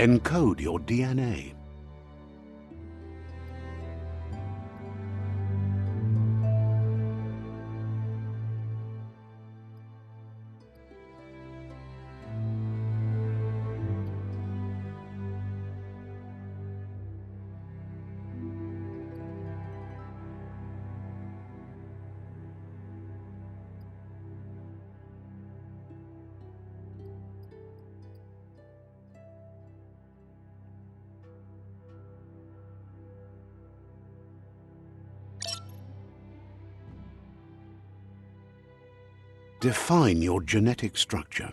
Encode your DNA. Define your genetic structure.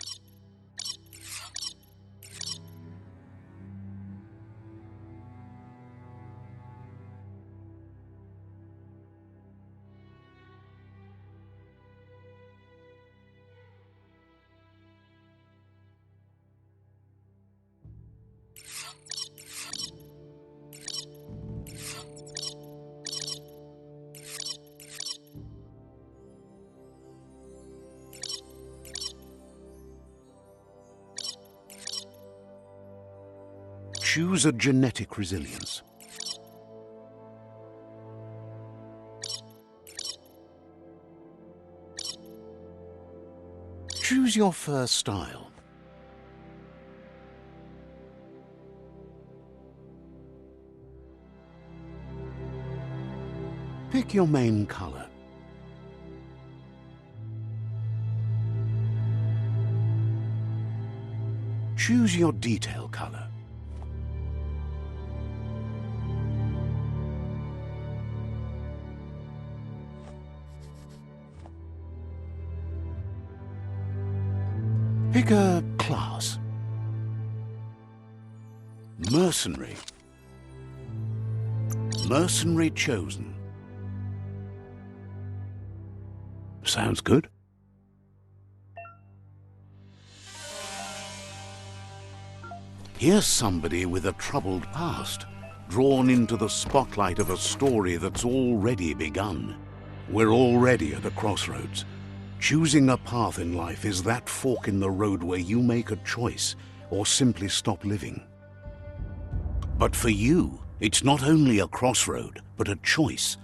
Choose a genetic resilience. Choose your first style. Pick your main color. Choose your detail color. Pick a class. Mercenary. Mercenary chosen. Sounds good. Here's somebody with a troubled past, drawn into the spotlight of a story that's already begun. We're already at a crossroads. Choosing a path in life is that fork in the road where you make a choice or simply stop living. But for you, it's not only a crossroad, but a choice,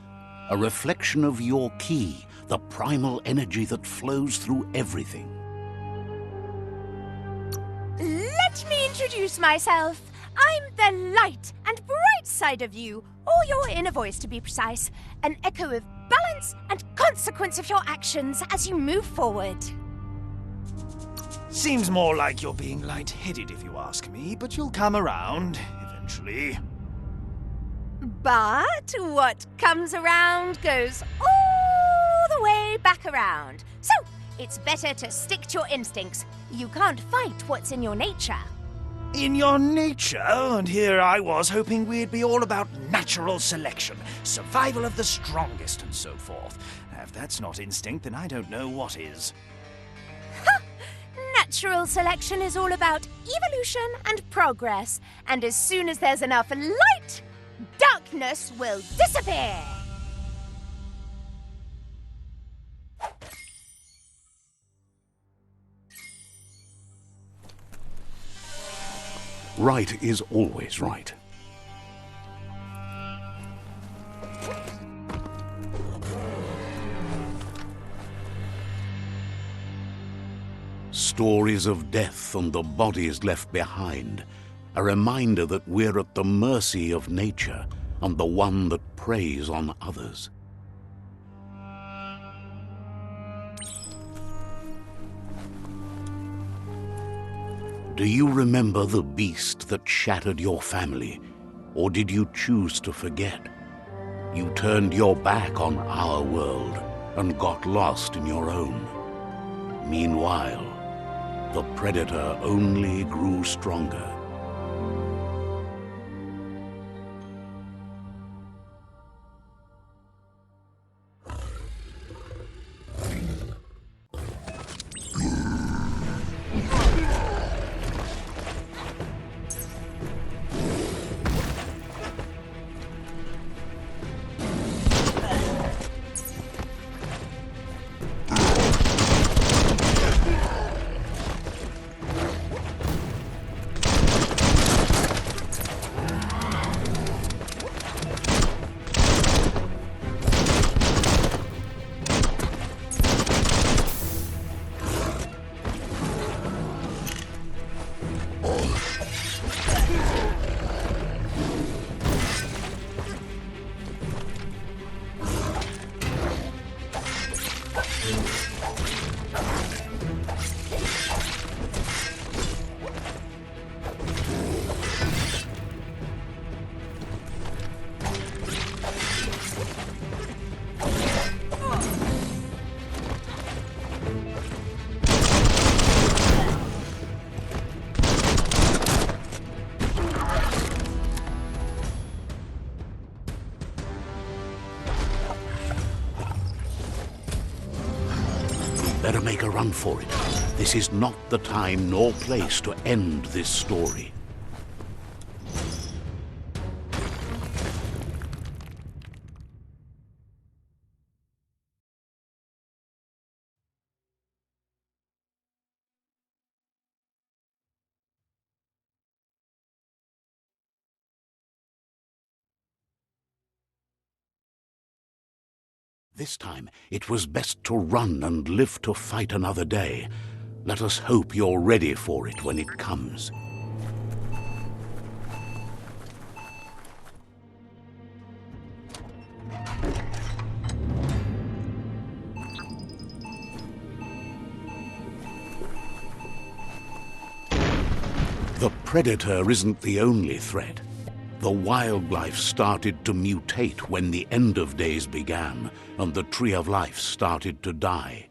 a reflection of your key, the primal energy that flows through everything. Let me introduce myself. I'm the light and bright side of you, or your inner voice to be precise, an echo of balance and consequence of your actions as you move forward. Seems more like you're being light-headed if you ask me, but you'll come around eventually. But what comes around goes all the way back around. So, it's better to stick to your instincts. You can't fight what's in your nature. In your nature, and here I was hoping we'd be all about natural selection, survival of the strongest and so forth. If that's not instinct, then I don't know what is. Natural selection is all about evolution and progress, and as soon as there's enough light, darkness will disappear. Right is always right. Stories of death and the bodies left behind, a reminder that we're at the mercy of nature and the one that preys on others. Do you remember the beast that shattered your family, or did you choose to forget? You turned your back on our world and got lost in your own. Meanwhile, the predator only grew stronger. Better make a run for it. This is not the time nor place to end this story. This time, it was best to run and live to fight another day. Let us hope you're ready for it when it comes. The predator isn't the only threat. The wildlife started to mutate when the end of days began, and the tree of life started to die.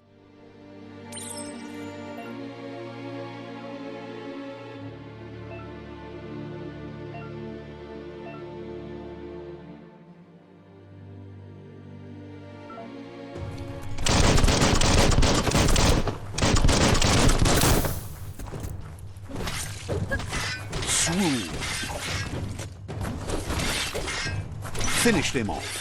Swoon. Finished him off.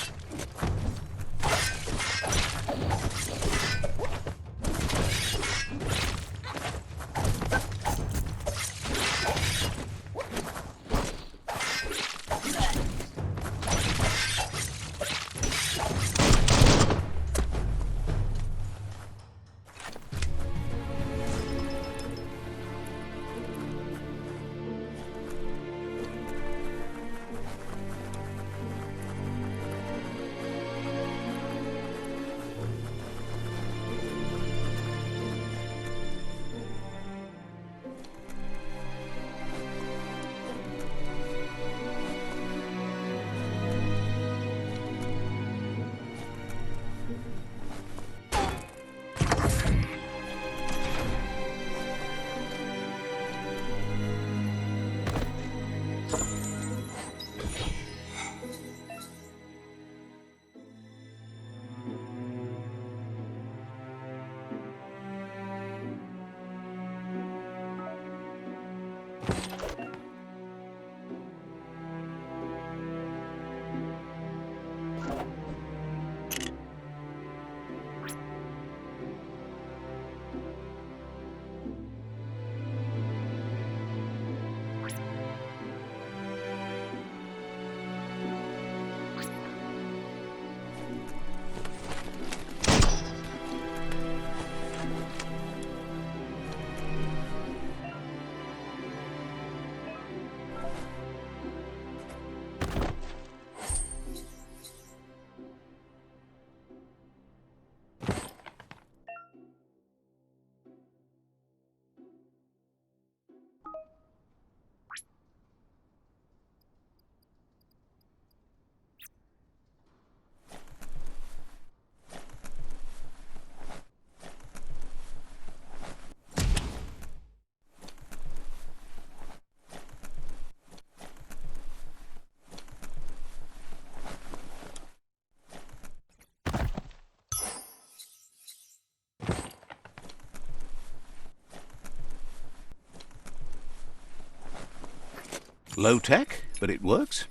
Low tech, but it works.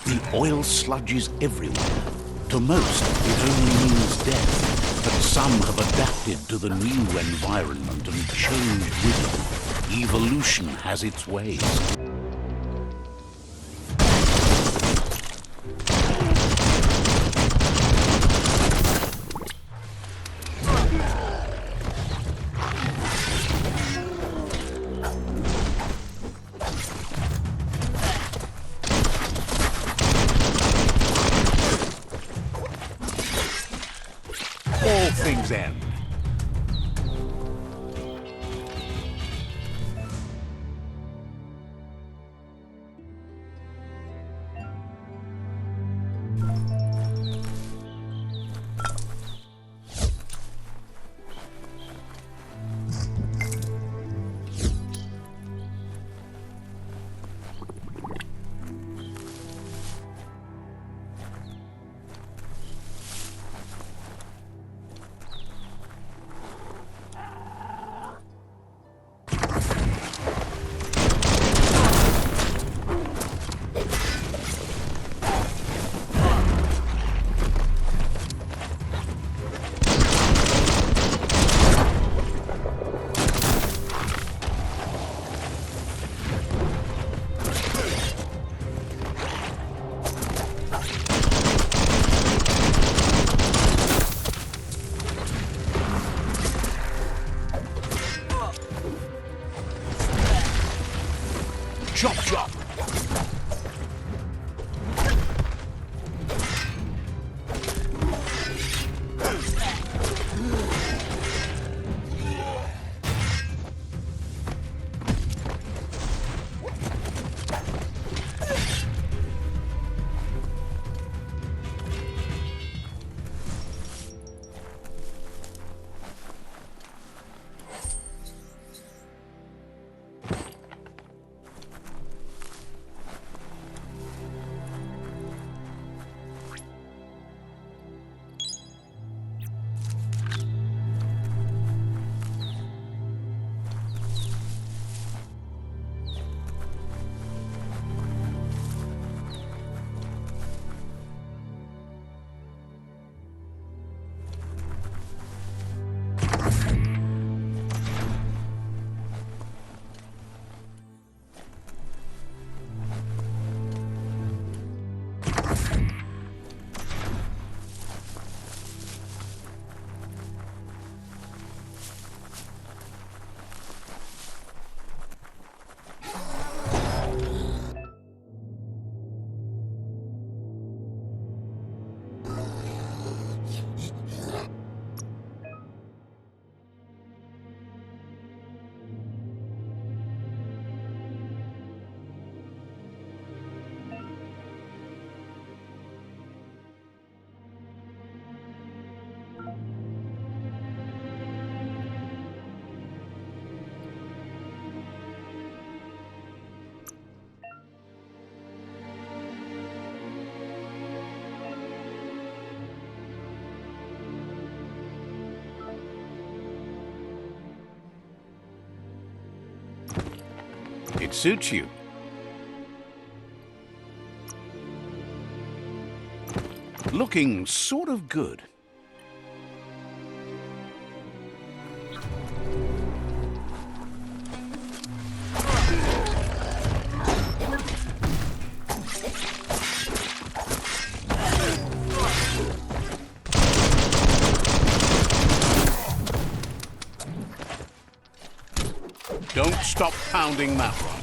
The oil sludge is everywhere. To most, it only means death, but some have adapted to the new environment and changed with it. Evolution has its ways. things end. Chop, chop! It suits you. Looking sort of good. Don't stop pounding that one.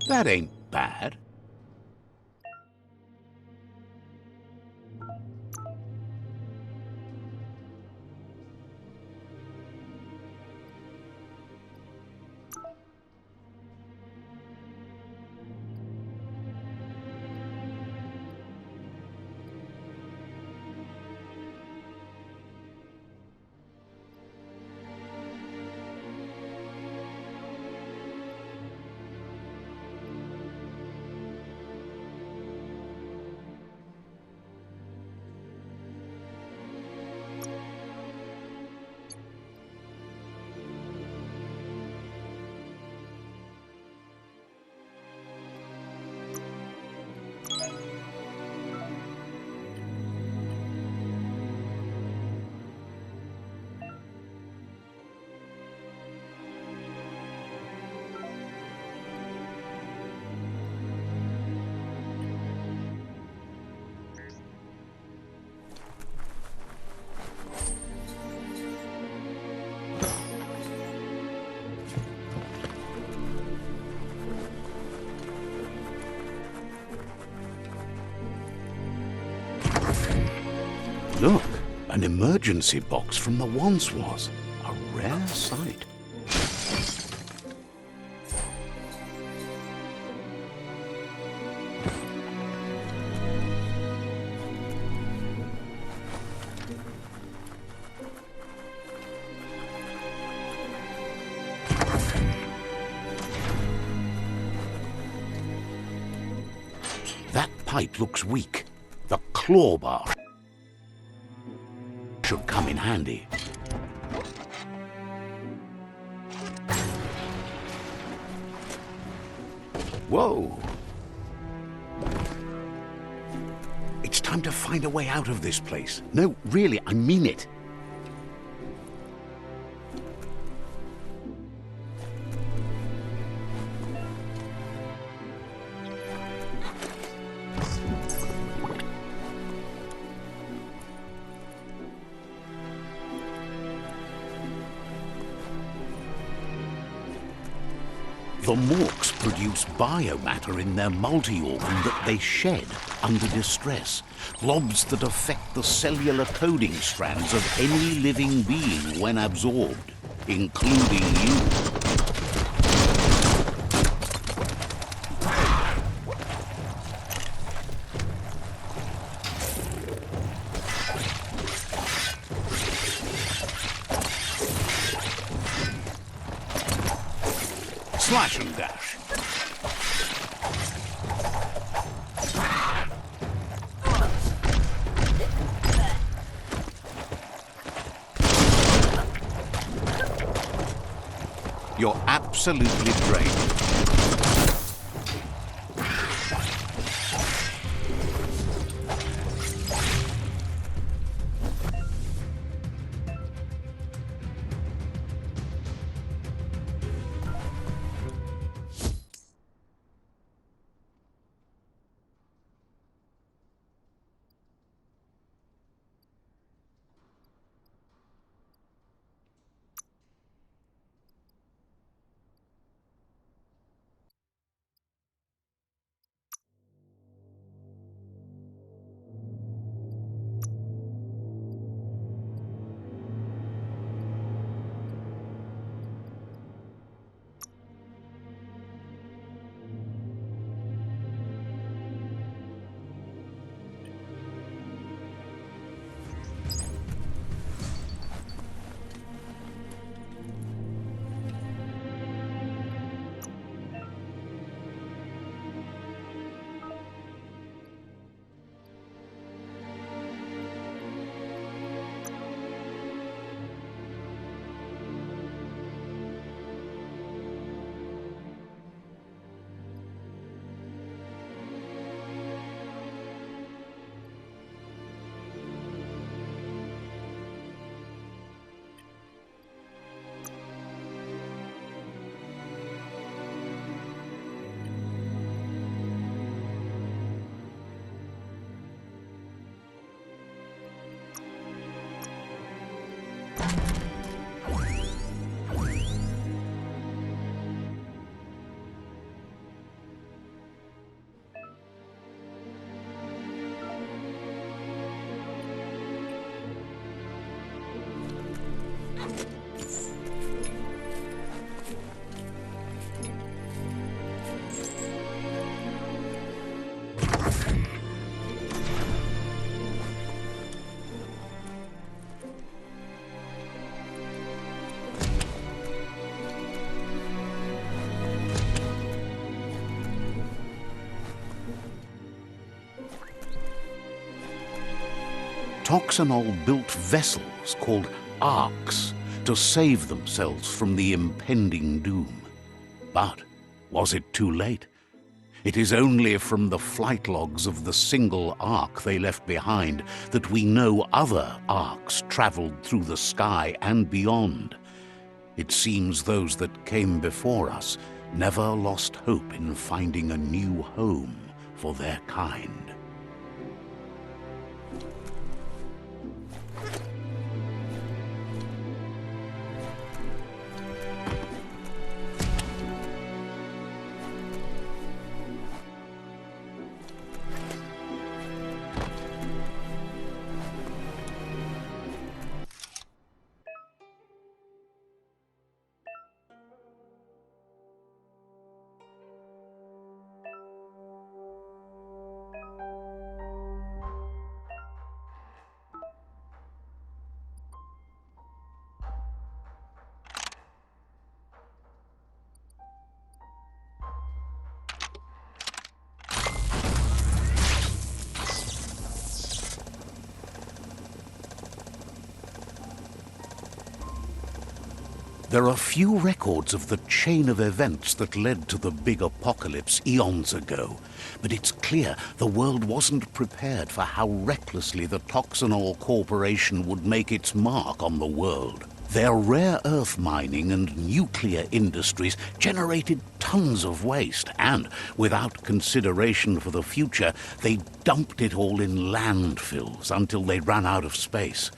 That ain't bad. An emergency box from the once was. A rare sight. That pipe looks weak. The claw bar should come in handy. Whoa! It's time to find a way out of this place. No, really, I mean it. The Morks produce biomatter in their multi-organ that they shed under distress. Globs that affect the cellular coding strands of any living being when absorbed, including you. Slash and dash. You're absolutely drained. Toxanol built vessels called arks to save themselves from the impending doom. But was it too late? It is only from the flight logs of the single ark they left behind that we know other arks traveled through the sky and beyond. It seems those that came before us never lost hope in finding a new home for their kind. There are few records of the chain of events that led to the big apocalypse eons ago, but it's clear the world wasn't prepared for how recklessly the Toxanol Corporation would make its mark on the world. Their rare earth mining and nuclear industries generated tons of waste, and, without consideration for the future, they dumped it all in landfills until they ran out of space.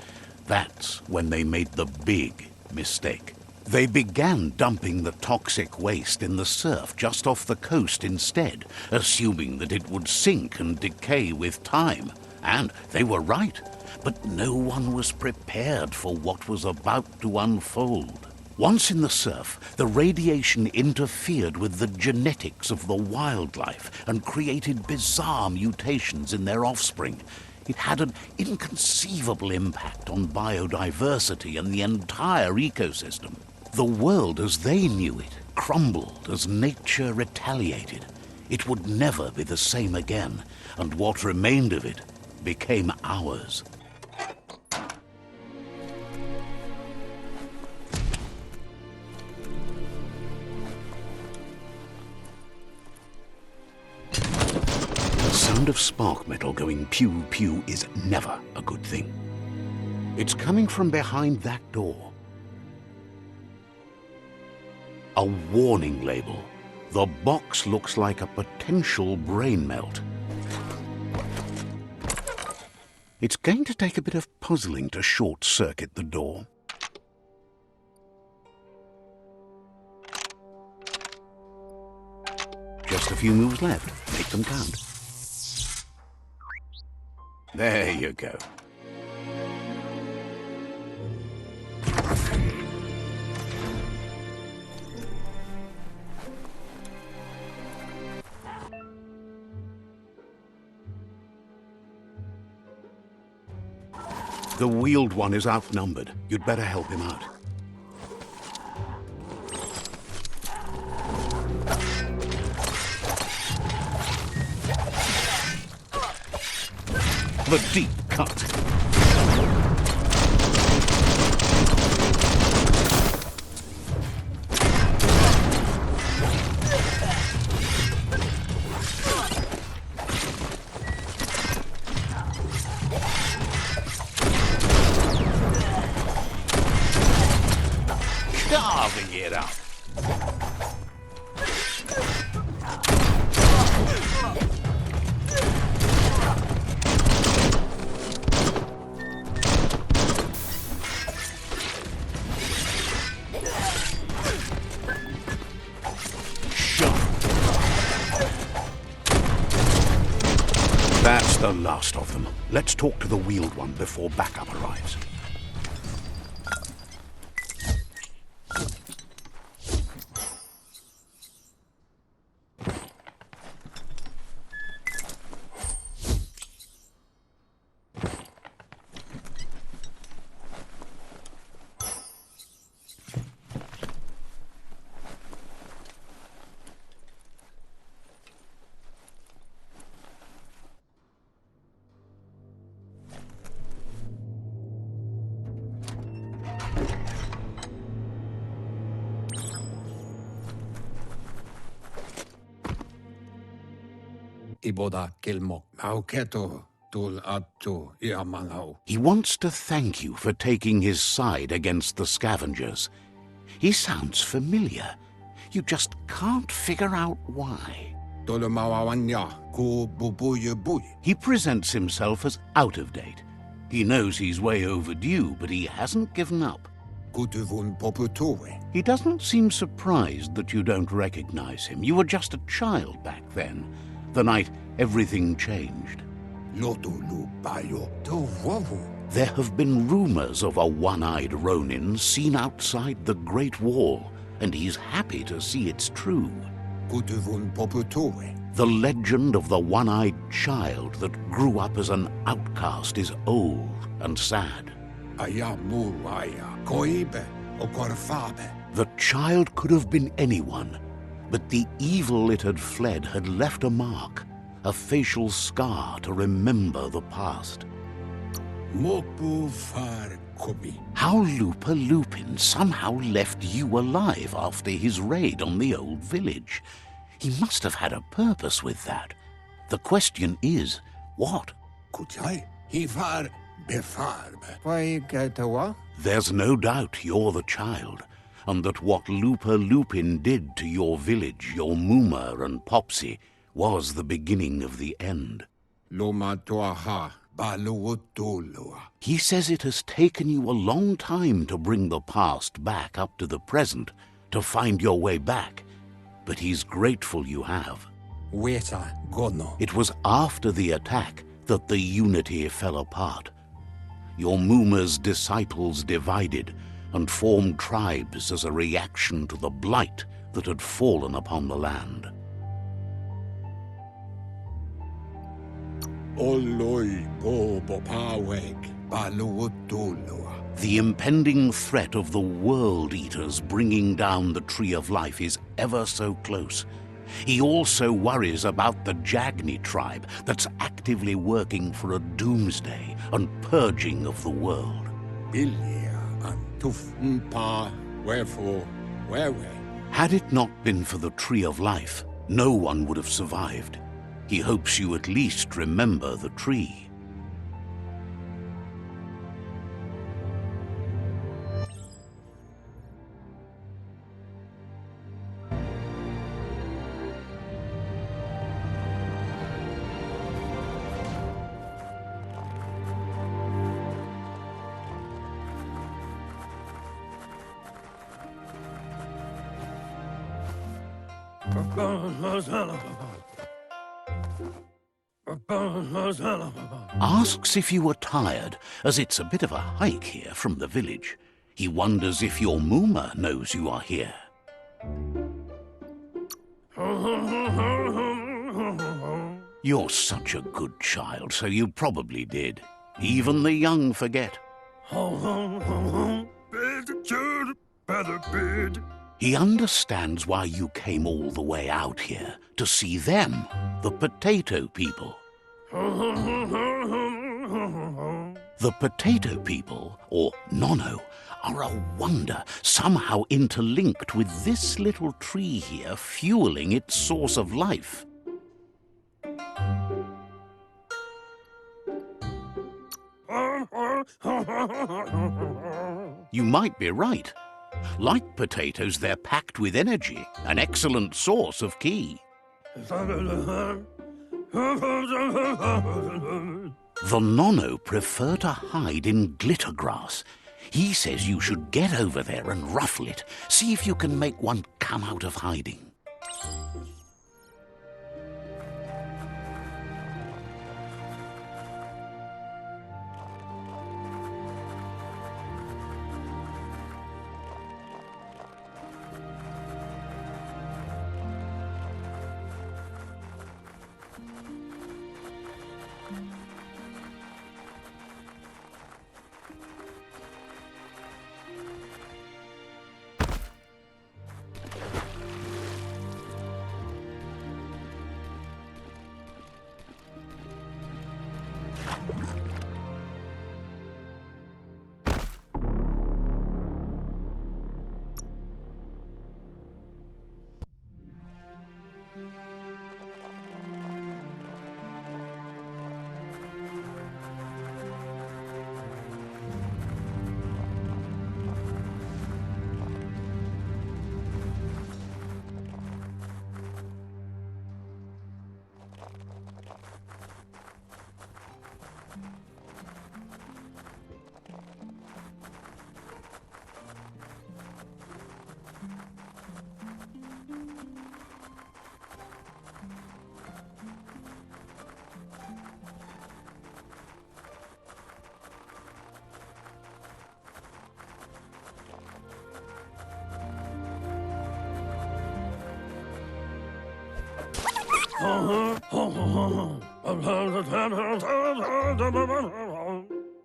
That's when they made the big mistake. They began dumping the toxic waste in the surf just off the coast instead, assuming that it would sink and decay with time. And they were right. But no one was prepared for what was about to unfold. Once in the surf, the radiation interfered with the genetics of the wildlife and created bizarre mutations in their offspring. It had an inconceivable impact on biodiversity and the entire ecosystem. The world as they knew it crumbled as nature retaliated. It would never be the same again, and what remained of it became ours. The sound of spark metal going pew-pew is never a good thing. It's coming from behind that door. A warning label. The box looks like a potential brain melt. It's going to take a bit of puzzling to short-circuit the door. Just a few moves left. Make them count. There you go. The wheeled one is outnumbered. You'd better help him out. The deep cut. Carving it up. That's the last of them. Let's talk to the wheeled one before backup arrives. He wants to thank you for taking his side against the scavengers. He sounds familiar. You just can't figure out why. He presents himself as out of date. He knows he's way overdue, but he hasn't given up. He doesn't seem surprised that you don't recognize him. You were just a child back then, the night everything changed. There have been rumors of a one-eyed Ronin seen outside the Great Wall, and he's happy to see it's true. The legend of the one-eyed child that grew up as an outcast is old and sad. The child could have been anyone, but the evil it had fled had left a mark, a facial scar to remember the past. How Looper Lupin somehow left you alive after his raid on the old village. He must have had a purpose with that. The question is, what? There's no doubt you're the child, and that what Looper Lupin did to your village, your Muma and Popsy, was the beginning of the end. He says it has taken you a long time to bring the past back up to the present, to find your way back, but he's grateful you have. It was after the attack that the unity fell apart. Your Muma's disciples divided and formed tribes as a reaction to the blight that had fallen upon the land. The impending threat of the World Eaters bringing down the Tree of Life is ever so close. He also worries about the Jagni tribe that's actively working for a doomsday and purging of the world. Had it not been for the Tree of Life, no one would have survived. He hopes you at least remember the tree. Asks if you are tired, as it's a bit of a hike here from the village. He wonders if your Muma knows you are here. You're such a good child, so you probably did. Even the young forget. He understands why you came all the way out here, to see them, the potato people. The potato people, or Nono, are a wonder, somehow interlinked with this little tree here, fueling its source of life. You might be right. Like potatoes, they're packed with energy, an excellent source of ki. The Nono prefer to hide in glitter grass. He says you should get over there and ruffle it. See if you can make one come out of hiding.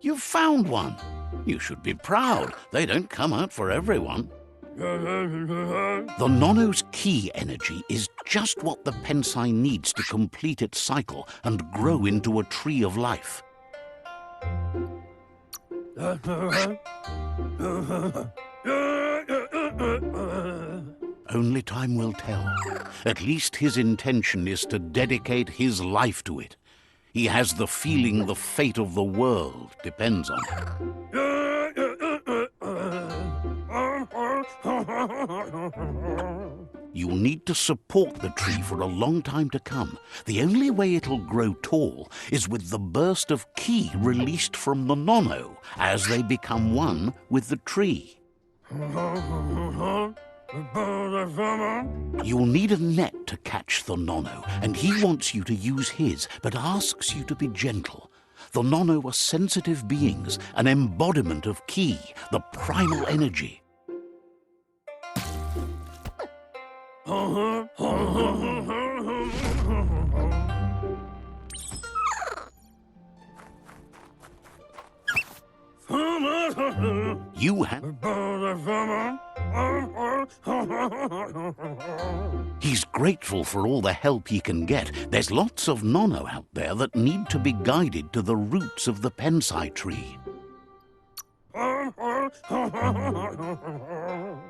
You've found one. You should be proud. They don't come out for everyone. The Nono's ki energy is just what the Pensai needs to complete its cycle and grow into a tree of life. Only time will tell. At least his intention is to dedicate his life to it. He has the feeling the fate of the world depends on it. You'll need to support the tree for a long time to come. The only way it'll grow tall is with the burst of ki released from the nono as they become one with the tree. You'll need a net to catch the nono, and he wants you to use his, but asks you to be gentle. The nono are sensitive beings, an embodiment of ki, the primal energy. You have... He's grateful for all the help he can get. There's lots of nono out there that need to be guided to the roots of the pensai tree.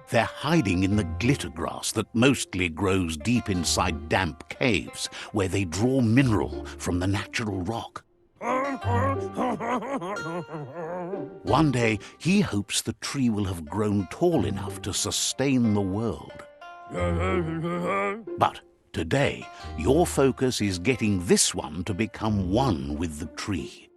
They're hiding in the glitter grass that mostly grows deep inside damp caves, where they draw mineral from the natural rock. One day, he hopes the tree will have grown tall enough to sustain the world. But today, your focus is getting this one to become one with the tree.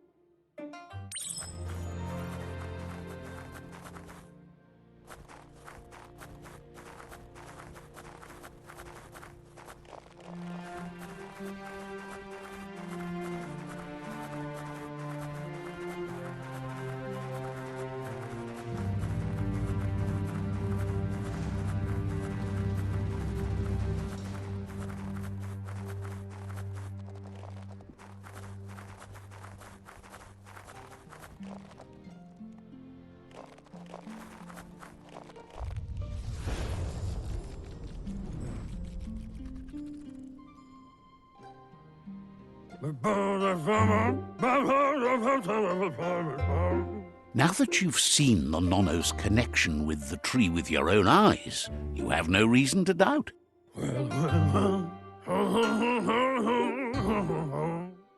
Now that you've seen the nono's connection with the tree with your own eyes, you have no reason to doubt.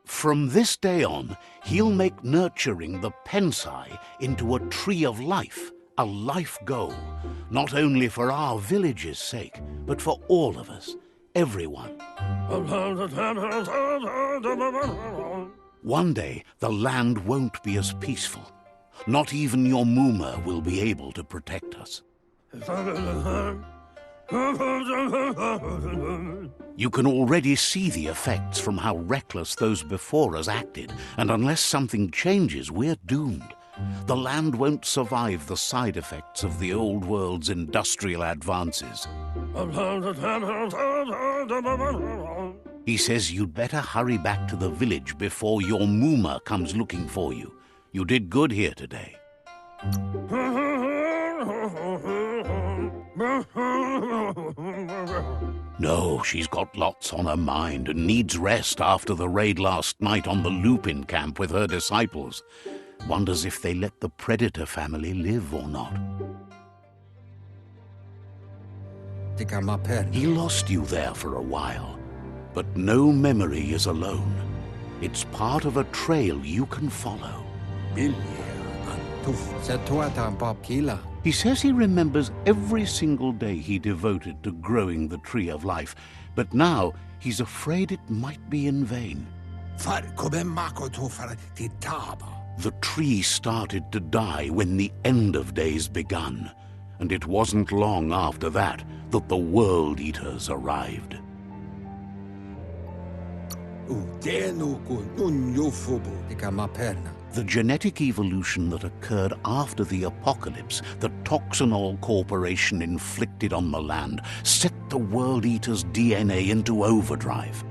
From this day on, he'll make nurturing the pensai into a tree of life, a life goal, not only for our village's sake, but for all of us, everyone. One day, the land won't be as peaceful. Not even your Muma will be able to protect us. You can already see the effects from how reckless those before us acted, and unless something changes, we're doomed. The land won't survive the side effects of the old world's industrial advances. He says you'd better hurry back to the village before your Muma comes looking for you. You did good here today. No, she's got lots on her mind and needs rest after the raid last night on the Lupin camp with her disciples. Wonders if they let the Predator family live or not. He lost you there for a while, but no memory is alone. It's part of a trail you can follow. He says he remembers every single day he devoted to growing the Tree of Life, but now he's afraid it might be in vain. The tree started to die when the end of days begun, and it wasn't long after that that the World Eaters arrived. The genetic evolution that occurred after the apocalypse that Toxanol Corporation inflicted on the land set the World Eater's DNA into overdrive.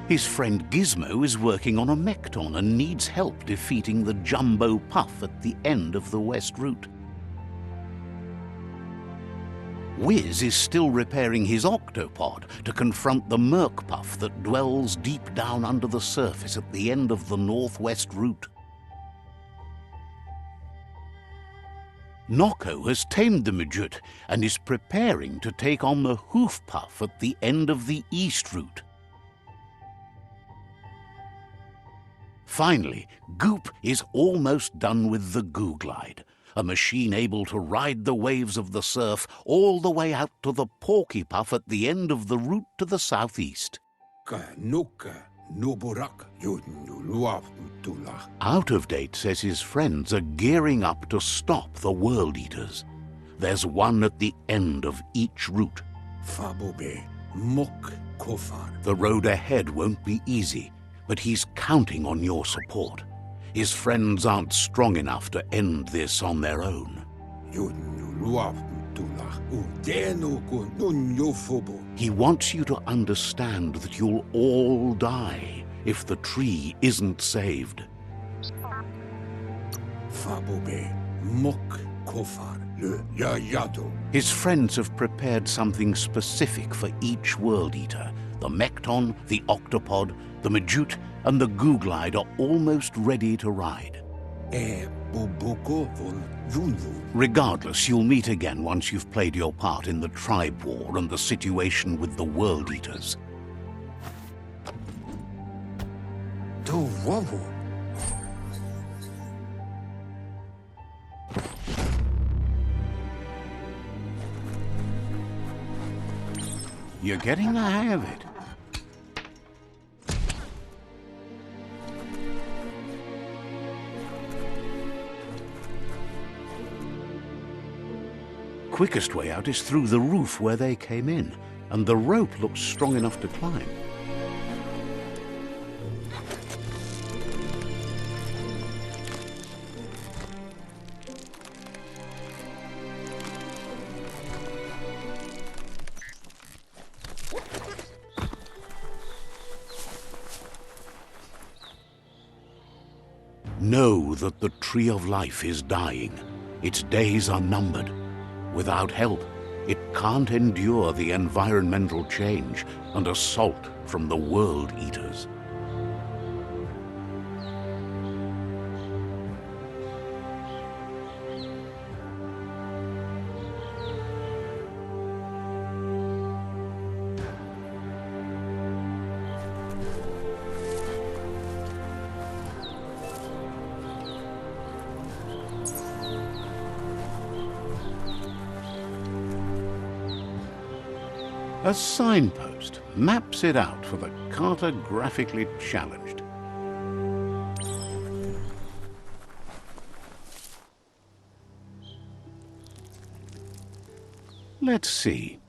His friend Gizmo is working on a Mekton and needs help defeating the Jumbo Puff at the end of the West Route. Wiz is still repairing his octopod to confront the Merkpuff that dwells deep down under the surface at the end of the northwest route. Nocco has tamed the Midget and is preparing to take on the Hoofpuff at the end of the east route. Finally, Goop is almost done with the Googlide, a machine able to ride the waves of the surf all the way out to the Porkypuff at the end of the route to the southeast. Out of Date says his friends are gearing up to stop the World Eaters. There's one at the end of each route. The road ahead won't be easy, but he's counting on your support. His friends aren't strong enough to end this on their own. He wants you to understand that you'll all die if the tree isn't saved. His friends have prepared something specific for each World Eater. The Mekton, the Octopod, the Majute, and the Googlide are almost ready to ride. Regardless, you'll meet again once you've played your part in the tribe war and the situation with the World Eaters. You're getting the hang of it. Quickest way out is through the roof where they came in, and the rope looks strong enough to climb. Know that the Tree of Life is dying. Its days are numbered. Without help, it can't endure the environmental change and assault from the World Eaters. A signpost maps it out for the cartographically challenged. Let's see.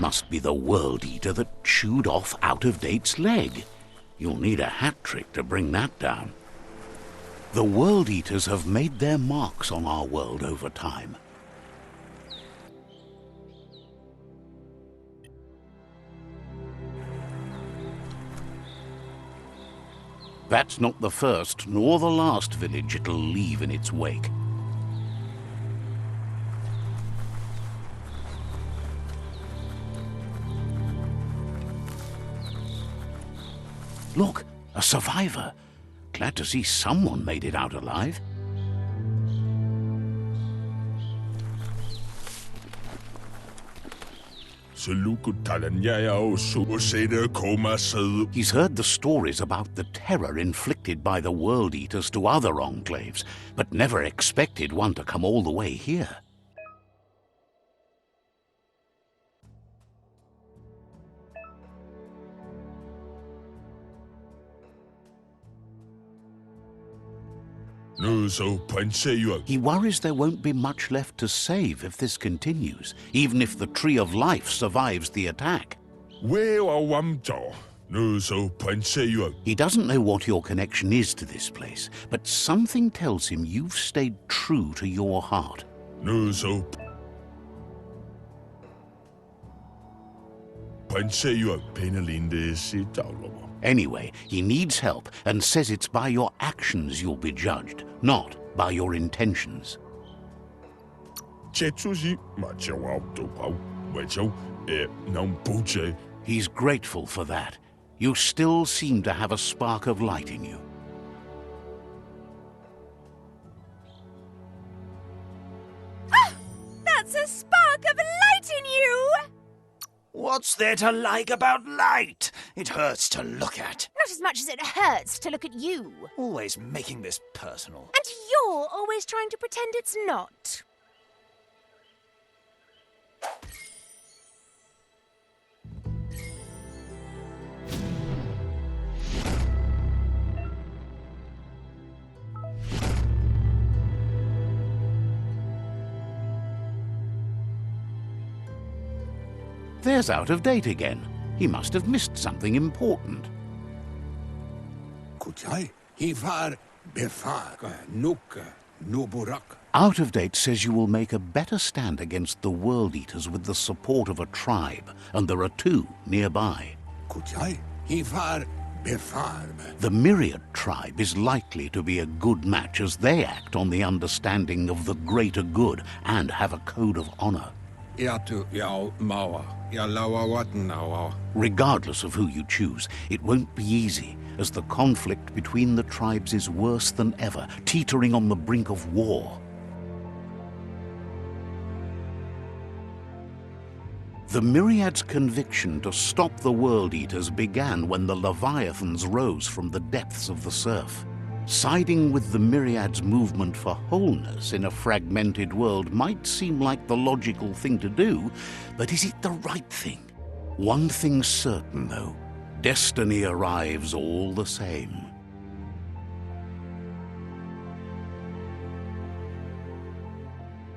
Must be the World Eater that chewed off Out of Date's leg. You'll need a hat trick to bring that down. The World Eaters have made their marks on our world over time. That's not the first nor the last village it'll leave in its wake. Look, a survivor. Glad to see someone made it out alive. He's He's heard the stories about the terror inflicted by the World Eaters to other enclaves, but never expected one to come all the way here. He worries there won't be much left to save if this continues, even if the Tree of Life survives the attack. He doesn't know what your connection is to this place, but something tells him you've stayed true to your heart. Anyway, he needs help and says it's by your actions you'll be judged, not by your intentions. He's grateful for that. You still seem to have a spark of light in you. Ah! That's a spark of light in you! What's there to like about light? It hurts to look at. Not as much as it hurts to look at you. Always making this personal. And you're always trying to pretend it's not. There's out of date again. He must have missed something important. Out of date says you will make a better stand against the World Eaters with the support of a tribe, and there are 2 nearby. The Myriad tribe is likely to be a good match as they act on the understanding of the greater good and have a code of honor. Regardless of who you choose, it won't be easy, as the conflict between the tribes is worse than ever, teetering on the brink of war. The Myriad's conviction to stop the World Eaters began when the Leviathans rose from the depths of the surf. Siding with the Myriad's movement for wholeness in a fragmented world might seem like the logical thing to do, but is it the right thing? One thing's certain, though. Destiny arrives all the same.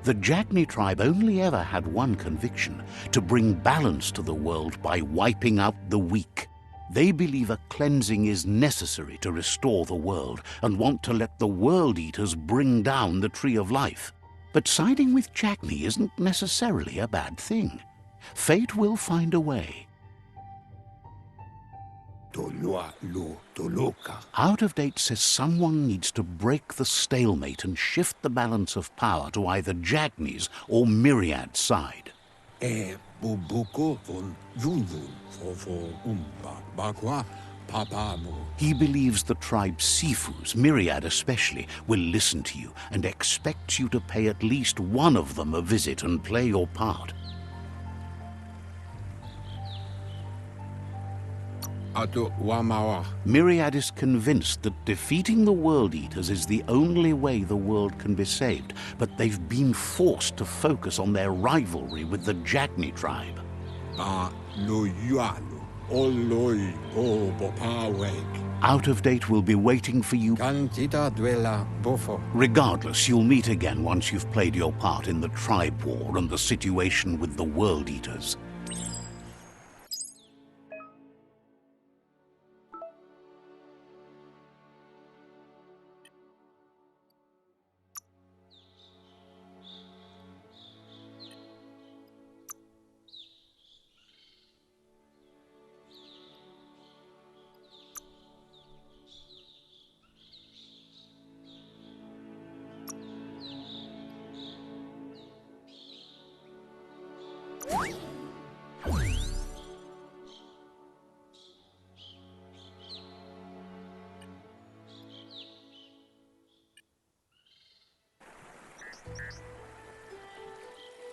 The Jagni tribe only ever had one conviction: to bring balance to the world by wiping out the weak. They believe a cleansing is necessary to restore the world and want to let the World Eaters bring down the Tree of Life. But siding with Jagni isn't necessarily a bad thing. Fate will find a way. Out of date says someone needs to break the stalemate and shift the balance of power to either Jagni's or Myriad's side. He believes the tribe Sifus, Myriad especially, will listen to you and expects you to pay at least one of them a visit and play your part. Myriad is convinced that defeating the World Eaters is the only way the world can be saved, but they've been forced to focus on their rivalry with the Jagni tribe. Out of date will be waiting for you. Regardless, you'll meet again once you've played your part in the tribe war and the situation with the World Eaters.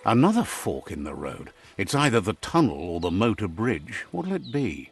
Another fork in the road. It's either the tunnel or the motor bridge. What'll it be?